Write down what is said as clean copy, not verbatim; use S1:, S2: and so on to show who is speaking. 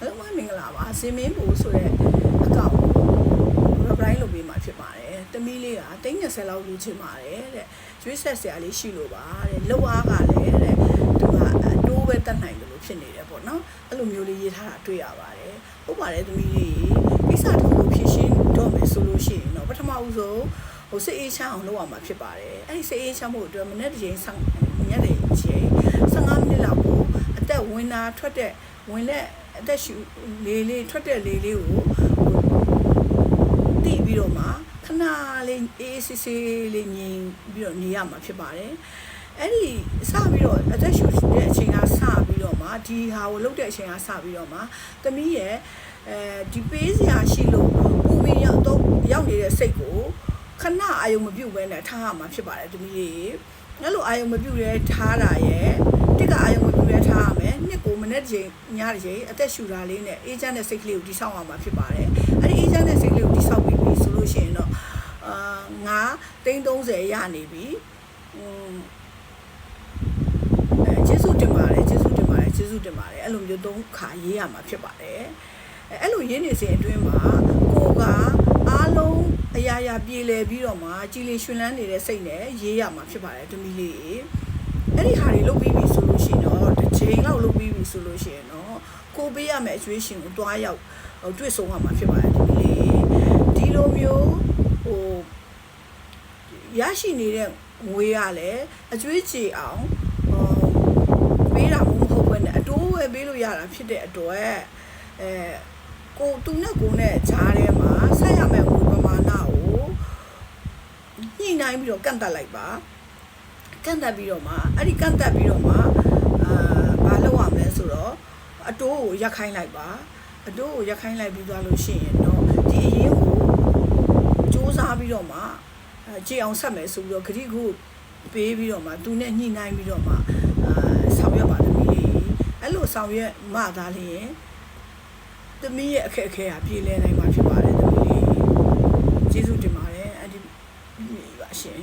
S1: လုံးဝမင်္ဂလာပါစင်မင်းဘူဆိုတဲ့အကောင့်ရပတိုင်းလုပ်ပေးမှာဖြစ်ပါတယ်တမီးလေးက30လောက်လူချင်ပါတယ်တဲ့ကျွေးဆက်ဆရာလေးရှိလို့ပါတဲ့လောက်အားကလည်းတဲ့သူကအတိုးပဲတတ်နိုင်တယ်လို့ဖြစ်နေတယ်ပေါ့နော်အဲ့လိုမျိုးလေးရေးထားတာတွေ့ရပါတယ်ဟုတ်ပါတယ်တမီးလေးကိစ္စတစ်ခုဖြည့်ရှင်းတော့မယ်ဆိုလို့ရှိရင်တော့ပထမဦးဆုံးစိတ်အေးချမ်းအောင်လုပ်ရမှာဖြစ်ပါတယ်အဲ့ဒီစိတ်အေးချမ်းမှုအတွက်မနေ့တစ်ချိန်ညနေချိန်15မိနစ်လောက်ကိုအသက်ဝင်တာထွက်တဲ့ဝင်လက်အသက်ရှူလေးထွက်တဲ့လေးကိုတီးပြီးတော့မှခဏလေးအေးဆေးဆေးလေးငြိမ်ပြီးတော့နေရမှာဖြစ်ပါတယ်အဲ့ဒီစပြီးတော့အသက်ရှူတဲ့အချိန်ကစပြီးတော့မှဒီဟာကိုလုပ်တဲ့အချိန်ကစပြီးတော့မှသမီးရဲ့ဒီပေးစရာရှိလို့ပူမင်းရောက်နေတဲ့စိတ်ကိုခဏအာယုံမပြုတ်ပဲနဲ့ထားရမှာဖြစ်ပါတယ်သမီးလေးအဲ့လိုအာယုံမပြုတ်ရဲထားတာရဲ့တစ်ကအာယုံမပြုတ်ရဲထားရမယ်နှစ်ကိုမနေ့ချိန်ညချိန်အသက်ရှူတာလေးနဲ့အေးချမ်းတဲ့စိတ်ကလေးကိုတိဆောက်ရမှာဖြစ်ပါတယ်အဲ့ဒီအေးချမ်းတဲ့စိတ်ကလေးကိုတိဆောက်ပြီးပြီဆိုလို့ရှိရင်တော့ငါ30ရနေပြီကျေးဇူးတင်ပါတယ်အဲ့လိုမျိုး3ခါရေးရမှာဖြစ်ပါတယ်အဲ့လိုရင်းနေစဉ်အတွင်းမှာကိုကအားလုံးအရာရာပြေလည်ပြီးတော့မှကြည်လင်ရွှင်လန်းနေတဲ့စိတ်နဲ့ရေးရမှာဖြစ်ပါတယ်တမီးလေးအဲ့ဒီဟာတွေလုပ်ပြီးပြီဆိုလို့ရှိရင်တော့တစ်ချိန်လောက်လုပ်ပြီးပြီဆိုလို့ရှိရင်တော့ကိုပေးရမယ့်အကျွေးရှင်ကိုတွားရောက်တွေ့ဆုံရမှာဖြစ်ပါတယ်တမီးလေးဒီလိုမျိုးရရှိနေတဲ့ငွေရလည်းအကျွေးချေအောင်ပေးတာမဟုတ်ဘဲနဲ့အတိုးဝယ်ပေးလို့ရတာဖြစ်တဲ့အတွက်ကိုသူနဲ့ကိုနဲ့ဂျားထဲမှာဆက်ရမယ့်ငွေပမာဏကိုညှိနှိုင်းပြီးတော့ကန့်တက်လိုက်ပါကန့်တက်ပြီးတော့မှအဲ့ဒီကန့်တက်ပြီးတော့မှဘာလုပ်ရမလဲဆိုတော့အတိုးကိုရက်ခိုင်းလိုက်ပါအတိုးကိုရက်ခိုင်းလိုက်ပြီးသွားလို့ရှိရင်တော့ဒီအရင်ကိုစူးစမ်းပြီးတော့မှကြည်အောင်ဆက်မယ်ဆိုပြီးတော့ဂရိခုပေးပြီးတော့မှသူနဲ့ညှိနှိုင်းပြီးတော့မှဆောင်ရွက်ပါသမီးလေးအဲ့လိုဆောင်ရွက်မှသာလျှင်သမီးရဲ့အခက်အခဲဟာပြေလည်နိုင်မှာဖြစ်ပါတယ်သမီးလေးကျေးဇူးတင်ပါတယ်အဒီပါရှင်